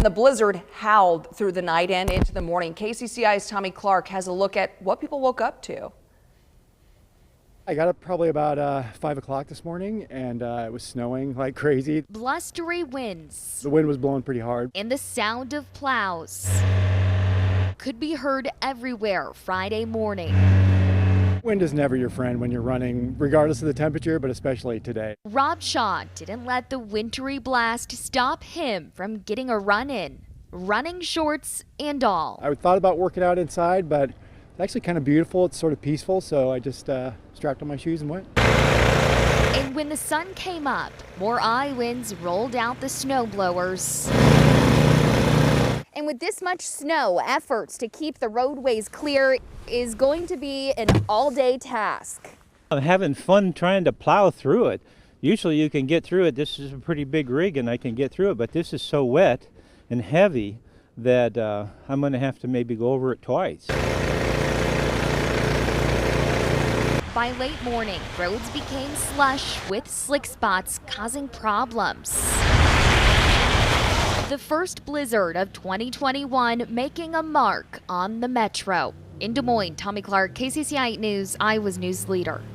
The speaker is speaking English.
The blizzard howled through the night and into the morning. KCCI's Tommy Clark has a look at what people woke up to. I got up probably about 5 o'clock this morning, and it was snowing like crazy. Blustery winds. The wind was blowing pretty hard. And the sound of plows could be heard everywhere Friday morning. Wind is never your friend when you're running, regardless of the temperature, but especially today. Rob Shaw didn't let the wintry blast stop him from getting a run in, running shorts and all. I thought about working out inside, but it's actually kind of beautiful. It's sort of peaceful, so I just strapped on my shoes and went. And when the sun came up, more eye winds rolled out the snow blowers. And with this much snow, efforts to keep the roadways clear is going to be an all-day task. I'm having fun trying to plow through it. Usually you can get through it. This is a pretty big rig and I can get through it, but this is so wet and heavy that I'm going to have to maybe go over it twice. By late morning, roads became slush with slick spots causing problems. The first blizzard of 2021 making a mark on the metro. In Des Moines, Tommy Clark, KCCI 8 News, Iowa's news leader.